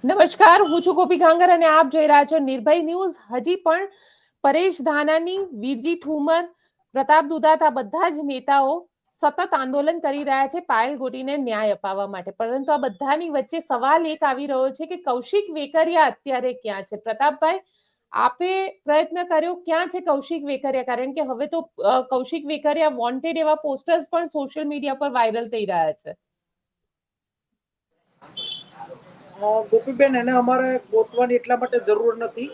નમસ્કાર, હું છું ગોપી ગાંગર અને આપ જોઈ રહ્યા છો નિર્ભય ન્યૂઝ. હજી પણ પરેશ ધાનાની, વીરજી ઠુમર, પ્રતાપ દુધાત, આ બધા જ નેતાઓ સતત આંદોલન કરી રહ્યા છે પાયલ ગોટીને ન્યાય અપાવવા માટે. પરંતુ આ બધાની વચ્ચે સવાલ એક આવી રહ્યો છે કે કૌશિક વેકરિયા અત્યારે ક્યાં છે? પ્રતાપભાઈ, આપે પ્રયત્ન કર્યો, ક્યાં છે કૌશિક વેકરિયા? કારણ કે હવે તો કૌશિક વેકરિયા વોન્ટેડ એવા પોસ્ટર્સ પણ સોશિયલ મીડિયા પર વાયરલ થઈ રહ્યા છે. ગોપીબેન, એને અમારે ગોતવાની એટલા માટે જરૂર નથી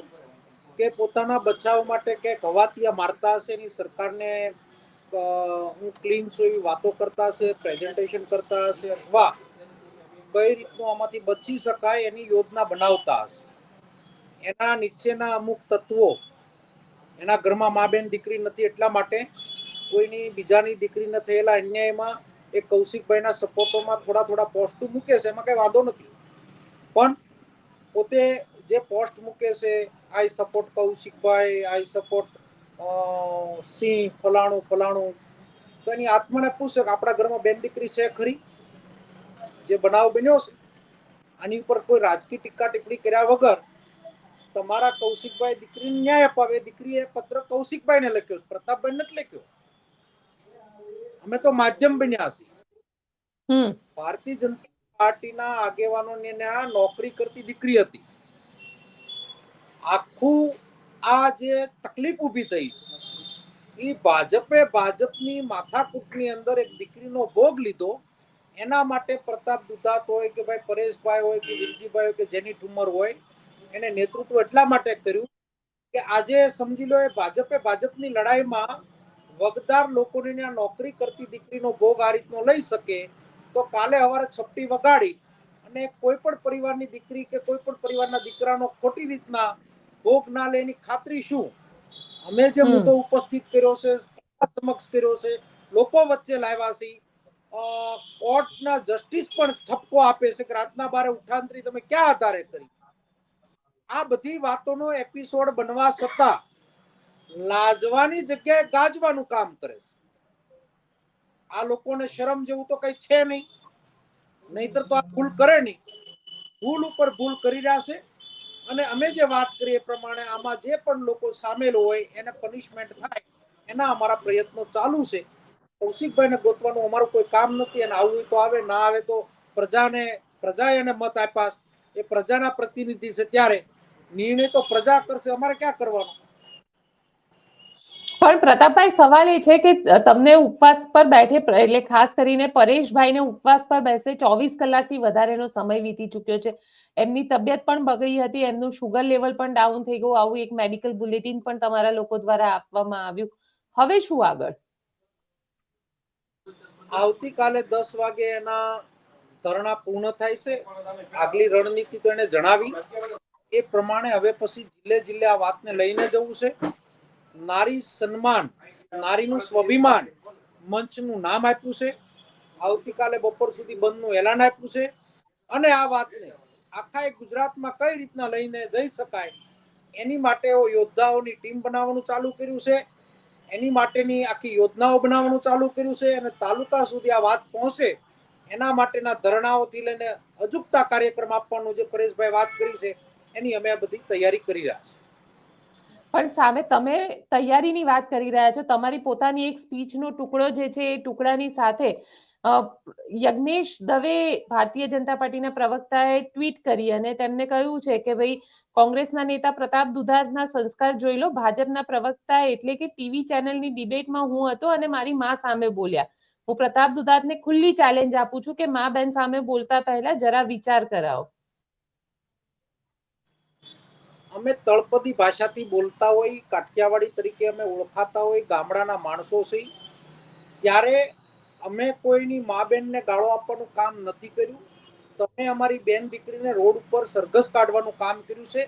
કે પોતાના બચાવ માટે કે ગવાતિયા મારતા હશે એની સરકારને હું ક્લીન છું એવી વાતો કરતા હશે, પ્રેઝન્ટેશન કરતા હશે, અથવા કઈ રીતનું આમાંથી બચી શકાય એની યોજના બનાવતા હશે. એના નીચેના અમુક તત્વો, એના ઘરમાં મા બેન દીકરી નથી એટલા માટે કોઈની બીજાની દીકરી ન થયેલા અન્યાયમાં એ કૌશિકભાઈના સપોર્ટોમાં થોડા પોસ્ટ મૂકે છે, એમાં કઈ વાંધો નથી. પણ પોતે જે પોસ્ટ મૂકે છે, આઈ સપોર્ટ કૌશિકભાઈ, આઈ સપોર્ટ સિંહ, ફલાણું ફલાણું, તો એની આત્માને પૂછે કે આપણા ઘરમાં બેન દીકરી છે ખરી? જે બનાવ બન્યો છે આની ઉપર કોઈ રાજકીય ટીકા ટિપ્પણી કર્યા વગર તમારા કૌશિકભાઈ દીકરીને ન્યાય અપાવે. દીકરીએ પત્ર કૌશિકભાઈને લખ્યો, પ્રતાપભાઈ નથી લખ્યો. અમે તો માધ્યમ બન્યા છીએ. ભારતીય જનતા પાર્ટીના આગેવાનોની નોકરી કરતી દીકરી હતી. આખું આ જે તકલીફ ઊભી થઈ છે એ ભાજપની માથાકૂટની અંદર એક દીકરીનો ભોગ લીધો. એના માટે પ્રતાપ દુધાત હોય કે ભાઈ પરેશભાઈ હોય કે વિરજીભાઈ હોય કે જેની ઠુમર હોય, એને નેતૃત્વ એટલા માટે કર્યું કે આજે સમજી લો એ ભાજપની લડાઈમાં વગદાર લોકોની નોકરી કરતી દીકરીનો ભોગ આ રીતનો લઈ શકે તો કાલે સવારે છપટી વગાડી અને કોઈ પણ પરિવારની દીકરી કે કોઈ પણ પરિવારના દીકરાનો ખોટી રીતના ભોગ ના લે એની ખાતરી શું? અમે જે મુદ્દો ઉપસ્થિત કર્યો છે, સમક્ષ કર્યો છે, લોકો વચ્ચે લાવ્યા છે, કોર્ટના જસ્ટિસ પણ ઠપકો આપે છે કે રાતના 12 ઉઠાંતરી તમે ક્યાં આધારે કરી? આ બધી વાતોનો એપિસોડ બનવા છતાં લાજવાની જગ્યાએ ગાજવાનું કામ કરે છે. આ લોકોને શરમ જેવું તો કઈ છે નહીં, નહીતર તો આ ભૂલ કરે નહીં. ભૂલ ઉપર ભૂલ કરી રહ્યા છે. અને અમે જે વાત કરીએ એ પ્રમાણે આમાં જે પણ લોકો સામેલ હોય એને પનિશમેન્ટ થાય એના અમારા પ્રયત્નો ચાલુ છે. કૌશિકભાઈને ગોતવાનું અમારું કોઈ કામ નથી, અને આવવું તો આવે, ના આવે તો પ્રજાએ એને મત આપ્યા, એ પ્રજાના પ્રતિનિધિ છે, ત્યારે નિર્ણય તો પ્રજા કરશે, અમારે ક્યાં કરવાનો? પણ પ્રતાપભાઈ, સવાલ એ છે કે તમને ઉપવાસ પર બેઠે, એટલે ખાસ કરીને પરેશભાઈને ઉપવાસ પર બેસે 24 કલાકથી વધારેનો સમય વીતી ચુક્યો છે. એમની તબિયત પણ બગડી હતી, એમનું શુગર લેવલ પણ ડાઉન થઈ ગયું. આવું એક મેડિકલ બુલેટિન પણ તમારા લોકો દ્વારા આપવામાં આવ્યું. હવે શું આગળ? આવતીકાલે 10 વાગે એના ધરણા પૂર્ણ થાય છે. આગલી રણનીતિ તો એને જણાવી એ પ્રમાણે હવે પછી જિલ્લે આ વાતને લઈને જવું છે. નારી સન્માન, નારીનું સ્વાભિમાન મંચનું નામ આપ્યું છે. આવતીકાલે બપોર સુધી બંધનું એલાન આપ્યું છે. અને આ વાતને આખા ગુજરાતમાં કઈ રીતના લઈને જઈ શકાય એની માટે યોદ્ધાઓની ટીમ બનાવવાનું ચાલુ કર્યું છે. એની માટેની આખી યોજનાઓ બનાવવાનું ચાલુ કર્યું છે. અને તાલુકા સુધી આ વાત પહોંચે એના માટેના ધરણાઓથી લઈને અજુકતા કાર્યક્રમ આપવાનું જે પરેશભાઈ વાત કરી છે એની અમે આ બધી તૈયારી કરી રહ્યા છીએ. પણ સામે તમે તૈયારીની વાત કરી રહ્યા છો, તમારી પોતાની એક સ્પીચનો ટુકડો જે છે એ ટુકડાની સાથે યજ્ઞેશ દવે, ભારતીય જનતા પાર્ટીના પ્રવક્તાએ ટ્વીટ કરી અને તેમને કહ્યું છે કે ભાઈ, કોંગ્રેસના નેતા પ્રતાપ દુધાતના સંસ્કાર જોઈ લો. ભાજપના પ્રવક્તા એટલે કે ટીવી ચેનલની ડિબેટમાં હું હતો અને મારી મા સામે બોલ્યા. હું પ્રતાપ દુધાતને ખુલ્લી ચેલેન્જ આપું છું કે મા બેન સામે બોલતા પહેલા જરા વિચાર કરાવો. અમે તળપદી ભાષાથી બોલતા હોય, કાઠિયાવાડી તરીકે અમે ઓળખાતા હોય, ગામડાના માણસો છે, ત્યારે અમે કોઈની મા બેનને ગાળો આપવાનું કામ નથી કર્યું. તમે અમારી બેન દીકરીને રોડ ઉપર સરઘસ કાઢવાનું કામ કર્યું છે.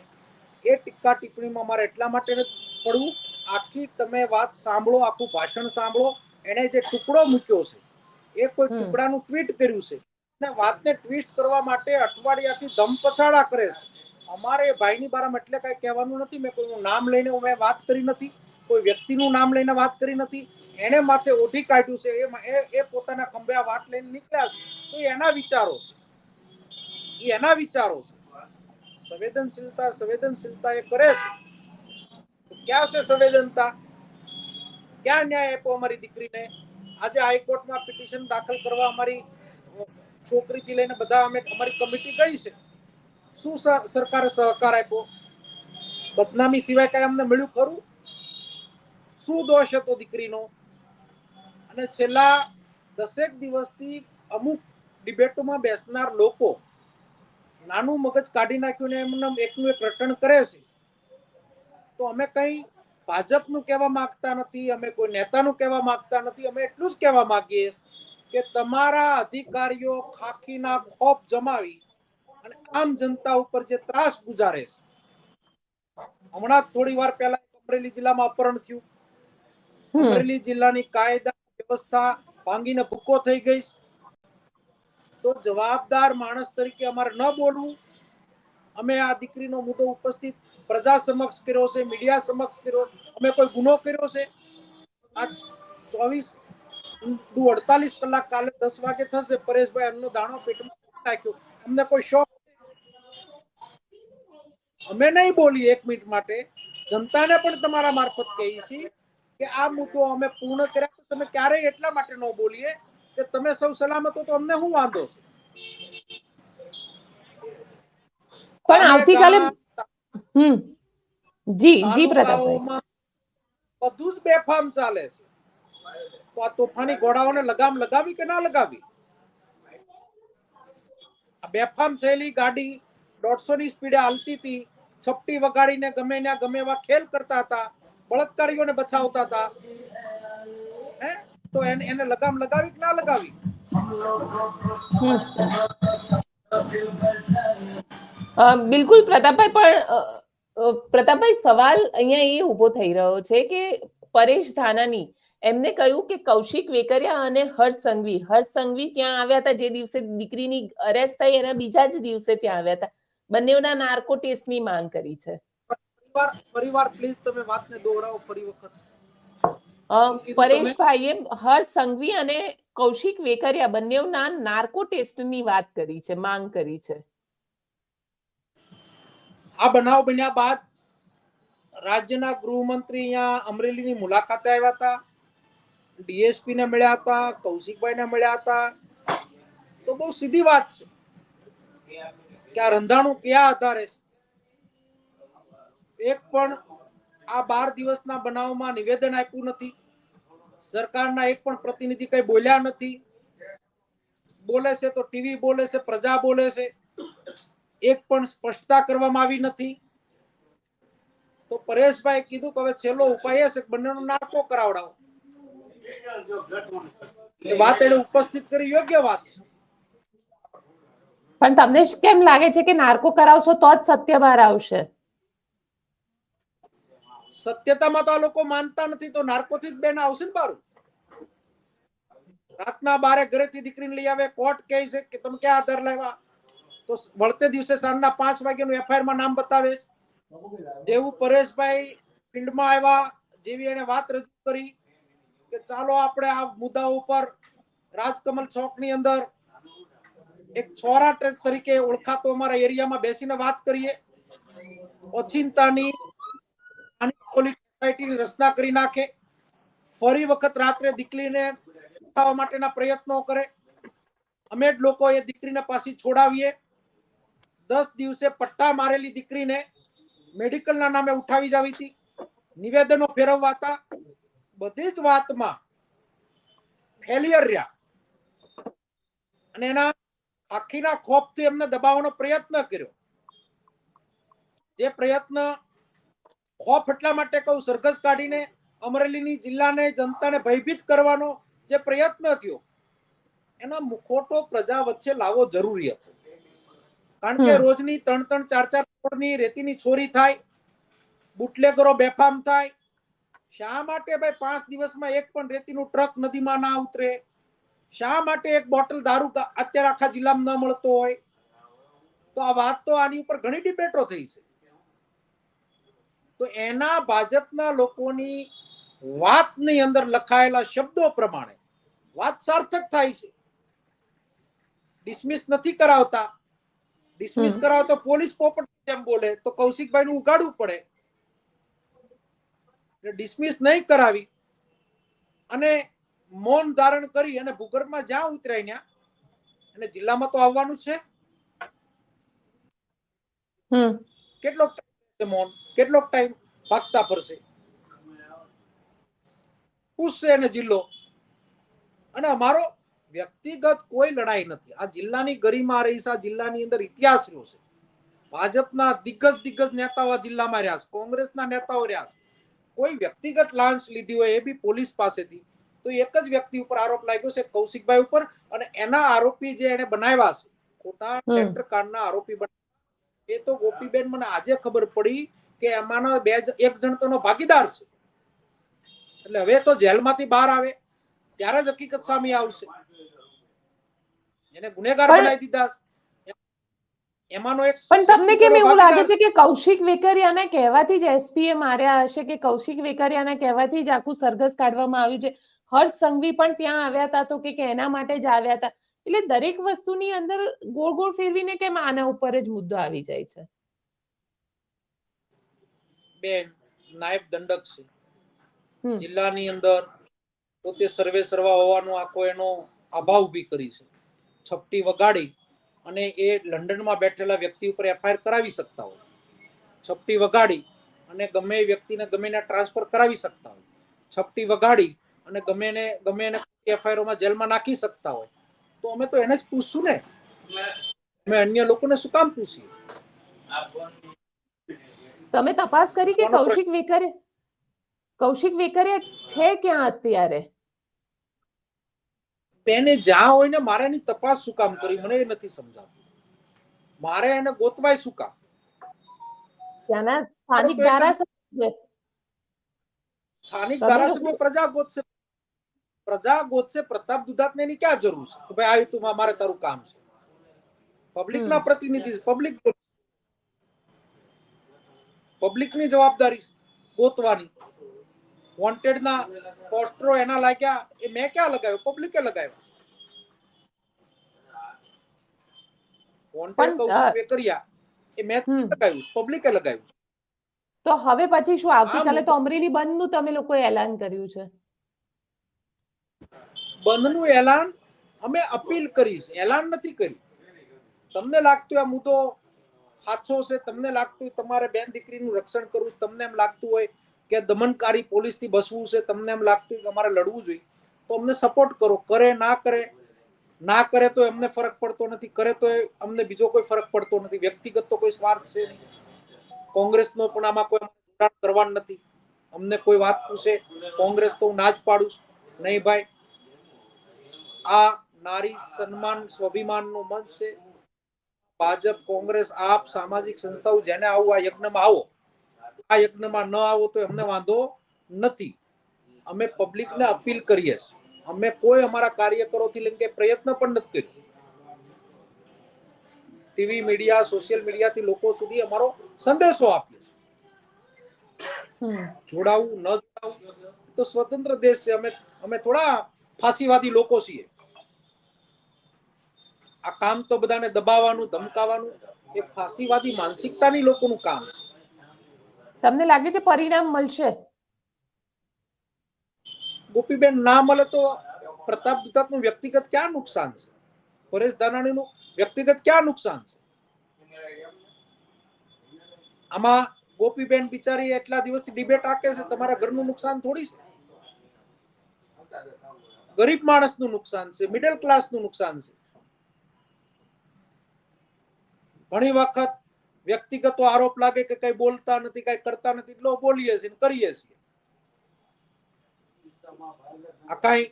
એ ટીકા ટિપ્પણીમાં મારે એટલા માટે પડવું, આખી તમે વાત સાંભળો, આખું ભાષણ સાંભળો. એને જે ટુકડો મૂક્યો છે એ કોઈ ટુકડાનું ટ્વીટ કર્યું છે. વાતને ટ્વિસ્ટ કરવા માટે અઠવાડિયાથી ધમપછાડા કરે છે. અમારે ભાઈની બારામાં એટલે કઈ કહેવાનું નથી. મેં કોઈનું નામ લઈને મેં વાત કરી નથી, કોઈ વ્યક્તિનું નામ લઈને વાત કરી નથી. એને માથે ઓઢી કાઢ્યું છે, એ પોતાના ખંભે વાત લઈને નીકળ્યા છે, તો એના વિચારો છે, એ એના વિચારો છે. સંવેદનશીલતા એ કરે છે, તો ક્યાં છે સંવેદનતા? ક્યાં ન્યાય આપ્યો અમારી દીકરીને? આજે હાઈકોર્ટમાં પિટિશન દાખલ કરવા અમારી છોકરીથી લઈને બધા અમારી કમિટી ગઈ છે. શું સરકારે સહકાર આપ્યો? બદનામી સિવાય કઈ અમને મળ્યું ખરું? શું દોષ હતો દીકરીનો? અને છેલ્લા 10 દિવસથી અમુક ડિબેટોમાં બેસનાર લોકો નાનું મગજ કાઢી નાખ્યું ને એમને એકનું એક રટણ કરે છે. તો અમે કઈ ભાજપનું કહેવા માંગતા નથી, અમે કોઈ નેતાનું કહેવા માંગતા નથી. અમે એટલું જ કહેવા માંગીએ કે તમારા અધિકારીઓ ખાખીના ખોપ જમાવી અને આમ જનતા ઉપર જે ત્રાસ ગુજારે છે. હમણાં થોડી વાર પહેલા અમરેલી જિલ્લામાં અપહરણ થયું. અમરેલી જિલ્લાની કાયદા વ્યવસ્થા ભાંગીને ભૂકો થઈ ગઈ. તો જવાબદાર માણસ તરીકે અમારે ન બોલવું? અમે આ દીકરીનો મુદ્દો ઉપસ્થિત પ્રજા સમક્ષ કર્યો છે, મીડિયા સમક્ષ કર્યો. અમે કોઈ ગુનો કર્યો છે? આ 48 કલાક કાલે 10 વાગે થશે, પરેશભાઈ એમનો દાણો પેટમાં નાખ્યો. અમને કોઈ શોખ? અમે નહીં બોલીએ 1 મિનિટ માટે. જનતાને પણ તમારા મારફત કહીએ છીએ કે આ મુદ્દો અમે પૂર્ણ કર્યા. તમે ક્યારેય એટલા માટે ન બોલીએ કે તમે સૌ સલામત હો તો અમને શું વાંધો છે? પણ આવતીકાલે જી પ્રતાપભાઈ, બધું જ બેફામ ચાલે છે. તો આ તોફાની ઘોડાઓને લગામ લગાવી કે ના લગાવી? આ બેફામ થયેલી ગાડી 150 ની સ્પીડે હાલતી હતી, છપટી વગાડીને ગમે ત્યાં ગમે એવા ખેલ કરતા હતા, બળાત્કારીઓને બચાવતા હતા. તો એને લગામ લગાવી કે ના લગાવી? બિલકુલ પ્રતાપભાઈ, પણ પ્રતાપભાઈ સવાલ અહીંયા એ ઉભો થઈ રહ્યો છે કે પરેશ ધાનાણી એમને કહ્યું કે કૌશિક વેકરિયા અને હર્ષ સંઘવી ત્યાં આવ્યા હતા. જે દિવસે દીકરીની અરેસ્ટ થઈ એના બીજા જ દિવસે ત્યાં આવ્યા હતા. બંનેના નાર્કો ટેસ્ટની માંગ કરી છે. પરિવાર પ્લીઝ તમે વાતને દોહરાવો ફરી વખત. પરેશભાઈએ હર્ષ સંઘવી અને કૌશિક વેકરિયા બંનેના નાર્કો ટેસ્ટની વાત કરી છે, માંગ કરી છે. આ બનાવ બન્યા બાદ રાજ્યના ગૃહમંત્રી અહીંયા અમરેલીની મુલાકાતે આવ્યા હતા, ડીએસપી ને મળ્યા હતા, કૌશિકભાઈ ને મળ્યા હતા. તો બહુ સીધી વાત છે કે આ રંધાણું કયા આધારે છે? એક પણ આ 12 દિવસના બનાવમાં નિવેદન આપ્યું નથી. સરકારના એક પણ પ્રતિનિધિ કઈ બોલ્યા નથી. બોલે છે તો ટીવી બોલે છે, પ્રજા બોલે છે. એક પણ સ્પષ્ટતા કરવામાં આવી નથી. તો પરેશભાઈ કીધું કે હવે છેલ્લો ઉપાય એ છે કે બંનેનો નાર્કો કરાવડાવો. એ વાત એને ઉપસ્થિત કરી, યોગ્ય વાત છે. પણ તમને કેમ લાગે છે કે નાર્કો કરાવશો તો જ સત્ય બહાર આવશે? સત્યતામાં તો આ લોકો માનતા નથી, તો નાર્કોથી જ બેન આવશે ને બારું. રાતના 12 ઘરેથી દીકરીને લઈ આવે, કોર્ટ કહે છે કે તમે ક્યાં આધાર લાવ્યા? તો વળતે દિવસે સાંજના 5 વાગ્યાનું એફઆઈઆર માં નામ બતાવે. જેવું પરેશભાઈ ફિલ્ડમાં આવ્યા, જેવી એને વાત રજૂ કરી કે ચાલો આપણે આ મુદ્દા ઉપર રાજકમલ ચોકની અંદર એક છોરા તરીકે ઓળખાતો અમારા એરિયામાં બેસીને વાત કરીએ. ઓચિંતાની પોલીસ સોસાયટીની રચના કરી નાખે. ફરી વખત રાત્રે દીકરીને ઉઠાવવા માટેના પ્રયત્નો કરે. અમે જ લોકો એ દીકરીને પાછી છોડાવીએ. 10 દિવસે પટ્ટા મારેલી દીકરીને મેડિકલના નામે ઉઠાવી જાવી હતી, નિવેદનો ફેરવવા હતા. બધી જ વાતમાં ફેલિયર રહ્યા અને એના આખીના ખોફથી એમને દબાવવાનો પ્રયત્ન કર્યો. જે પ્રયત્ન ખોફ એટલા માટે કહું, સરઘસ કાઢીને અમરેલીની જિલ્લાને, જનતાને ભયભીત કરવાનો જે પ્રયત્ન થયો, એનો મુખોટો પ્રજા વચ્ચે લાવવો જરૂરી હતો. કારણ કે રોજની 3-3, 4-4 કરોડની રેતીની ચોરી થાય, બુટલેગરો બેફામ થાય. શા માટે ભાઈ 5 દિવસમાં એક પણ રેતીનું ટ્રક નદીમાં ના ઉતરે? શા માટે એક બોટલ દારૂ અત્યારે આખા જિલ્લામાં ન મળતો હોય? તો આ વાત તો આની ઉપર ઘણી ડિબેટો થઈ છે. તો એના ભાજપના લોકોની વાતની અંદર લખાયેલા શબ્દો પ્રમાણે વાત સાર્થક થાય છે. ડિસમિસ નથી કરાવતા. ડિસમિસ કરાવો તો પોલીસ પોપટ જેમ બોલે તો કૌશિકભાઈ નું ઉગાડવું પડે. ડિસમિસ નહીં કરાવી અને મૌન ધારણ કરી અને ભૂગર્ભમાં જ્યાં ઉતરાય ત્યાં અને જિલ્લામાં તો આવવાનું છે. કેટલોક ટાઈમ મૌન, કેટલોક ટાઈમ ભાગતા ફરશે, પૂછશે એને જિલ્લો. અને અમારો વ્યક્તિગત કોઈ લડાઈ નથી. આ જિલ્લાની ગરિમા રહી છે, આ જિલ્લાની અંદર ઇતિહાસ રહ્યો છે. ભાજપના દિગ્ગજ નેતાઓ આ જિલ્લામાં રહ્યા છે, કોંગ્રેસના નેતાઓ રહ્યા છે. કોઈ વ્યક્તિગત લાંચ લીધી હોય એ બી પોલીસ પાસેથી, તો એક જ વ્યક્તિ ઉપર આરોપ લાગ્યો છે, કૌશિકભાઈ ઉપર. અને એના આરોપી જે એને બનાવ્યા છે, ખોટા ટેન્ડર કાંડના આરોપી બનાવ્યા, એ તો ગોપીબેન મને આજે ખબર પડી કે એમાંનો એક જણ તો ભાગીદાર છે. એટલે હવે તો જેલમાંથી બહાર આવે ત્યારે જ હકીકત સામે આવશે. એને ગુનેગાર બનાવી દીધા. એમાંનો એક પણ તમને કેમ એવું લાગે છે કે કૌશિક વેકરિયાના કહેવાથી જ એસપીએ માર્યા હશે, કે કૌશિક વેકરિયાના કહેવાથી જ આખું સરઘસ કાઢવામાં આવ્યું છે? હર્ષ સંઘવી પણ ત્યાં આવ્યા હતા તો કે એના માટે જ આવ્યા હતા. એટલે દરેક વસ્તુની અંદર ગોળ ગોળ ફેરવીને કેમ આના ઉપર જ મુદ્દો આવી જાય છે? બેન, નાયબ દંડક છે જિલ્લાની અંદર, પોતે સર્વે સર્વા હોવાનો આખો એનો અભાવ ઉભી કરી છે. છપટી વગાડી અને એ લંડનમાં બેઠેલા વ્યક્તિ ઉપર એફઆઈઆર કરાવી શકતા હોય. છપટી વગાડી અને ગમે એ વ્યક્તિને ગમે એને ટ્રાન્સફર કરાવી શકતા હોય. છપટી વગાડી અને ગમે એને એફઆઈઆરમાં જેલમાં નાખી શકતા હોય. તો અમે તો એને જ પૂછશું ને, અમે અન્ય લોકોને શું કામ પૂછીએ? તમે તપાસ કરી કે કૌશિક વેકરિયા છે ક્યાં અત્યારે? બેને જ્યાં હોય ને મારે એની તપાસ શું કામ કરી, મને એ નથી સમજાતું. મારે એને ગોતવાય શું કામ? ત્યાંના સ્થાનિક ધારાસભ્ય, સ્થાનિક ધારાસભ્ય પ્રજા ગોતશે. પ્રતાપ દુધાતને એની ક્યાં જરૂર છે કે ભાઈ આવ્યું તું મારે તારું કામ છે? પબ્લિકના પ્રતિનિધિ, પબ્લિકની જવાબદારી ગોતવાની. વોન્ટેડના પોસ્ટરો એના લાગ્યા, એ મેં ક્યાં લગાવ્યો? પબ્લિકે લગાવ્યા. વોન્ટેડ કૌશિક વેકરિયા એ મેં લગાવ્યું, પબ્લિકે લગાવ્યું. તો હવે પછી શું? આવતીકાલે તો અમરેલી બંધનું તમે લોકોએ એલાન કર્યું છે. બંધનું એલાન અમે અપીલ કરી છે, એલાન નથી કર્યું. તમને લાગતું આ મુદ્દો સાચો છે, તમને લાગતું તમારે બેન દીકરીનું રક્ષણ કરવું, તમને એમ લાગતું હોય કે દમનકારી પોલીસથી બસવું છે, તમને એમ લાગતું કે અમારે લડવું જોઈએ, તો અમને સપોર્ટ કરો. કરે ના કરે તો એમને ફરક પડતો નથી, કરે તો અમને બીજો કોઈ ફરક પડતો નથી. વ્યક્તિગત તો કોઈ સ્વાર્થ છે નહીં. કોંગ્રેસનો પણ આમાં કોઈ જોડાણ કરવાનું નથી. અમને કોઈ વાત પૂછે કોંગ્રેસ તો હું ના જ પાડું નહીં ભાઈ. આ નારી સન્માન સ્વાભિમાનનું મંચ છે. ભાજપ, કોંગ્રેસ, આપ, સામાજિક સંસ્થાઓ જેને આવું આ યજ્ઞમાં આવો. આ યજ્ઞમાં ન આવો તો એમને વાંધો નથી. અમે પબ્લિકને અપીલ કરીએ છીએ. અમે કોઈ અમારા કાર્યકરોથી લઈને પ્રયત્ન પણ નથી કર્યો. ટીવી મીડિયા, સોશિયલ મીડિયાથી લોકો સુધી અમારો સંદેશો આપીએ. જોડાવું ન જોડાવું તો સ્વતંત્ર દેશ છે. અમે થોડા ફાંસીવાદી લોકો છીએ. આ કામ તો બધાને દબાવવાનું, ધમકાવવાનું, એ ફાંસીવાદી માનસિકતાની લોકોનું કામ છે. તમને લાગે છે પરિણામ મળશે? ગોપીબેન, ના મળે તો પ્રતાપ દુધાતનું વ્યક્તિગત ક્યાં નુકસાન છે? પરેશ ધાનાણીનું વ્યક્તિગત ક્યાં નુકસાન છે? આમાં ગોપીબેન બિચારી એટલા દિવસથી ડિબેટ રાખે છે, તમારા ઘરનું નુકસાન થોડી છે. ગરીબ માણસનું નુકસાન છે, મિડલ ક્લાસનું નુકસાન છે. ઘણી વખત વ્યક્તિગત આરોપ લાગે કે કઈ બોલતા નથી, કઈ કરતા નથી, એટલો બોલીએ છીએ, કરીએ છીએ. આ કઈ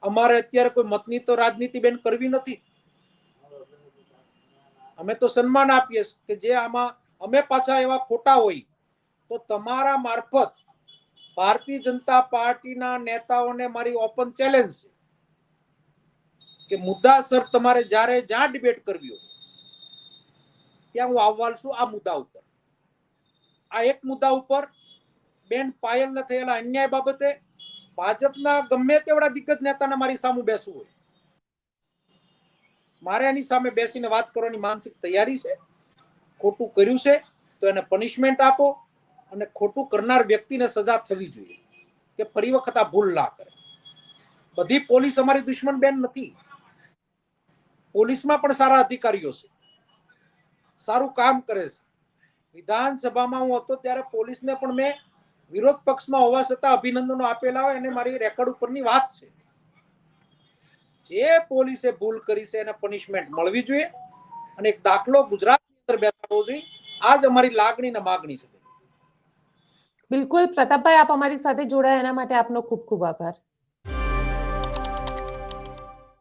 અમારે અત્યારે કોઈ મતની તો રાજનીતિ બેન કરવી નથી. અમે તો સન્માન આપીએ કે જે આમાં અમે પાછા એવા ખોટા હોય તો તમારા મારફત ભારતીય જનતા પાર્ટીના નેતાઓને મારી ઓપન ચેલેન્જ છે કે મુદ્દાસર તમારે જ્યારે જ્યાં ડિબેટ કરવી હોય ત્યાં હું આવવાલ છું. આ મુદ્દા ઉપર, આ એક મુદ્દા ઉપર બેન પાયલને થયેલા અન્યાય બાબતે ભાજપના ગમે તેવડા દિગ્ગજ નેતાને મારી સામે બેસવું હોય, મારે એની સામે બેસીને વાત કરવાની માનસિક તૈયારી છે. ખોટું કર્યું છે તો એને પનિશમેન્ટ આપો અને ખોટું કરનાર વ્યક્તિને સજા થવી જોઈએ કે ફરી વખત આ ભૂલ ના કરે. બધી પોલીસ અમારી દુશ્મન બેન નથી. પોલીસમાં પણ સારા અધિકારીઓ છે, સારું કામ કરે છે. વિધાનસભામાં હું હતો ત્યારે પોલીસને પણ મેં વિરોધ પક્ષમાં હોવા છતાં અભિનંદનો આપેલા હોય અને મારી રેકોર્ડ ઉપરની વાત છે. જે પોલીસે ભૂલ કરી છે એને પનિશમેન્ટ મળવી જોઈએ અને એક દાખલો ગુજરાતની અંદર બેસાડવો જોઈએ. આ જ અમારી લાગણી અને માગણી છે. બિલકુલ પ્રતાપભાઈ, આપ અમારી સાથે જોડાયા એના માટે આપનો ખૂબ ખૂબ આભાર.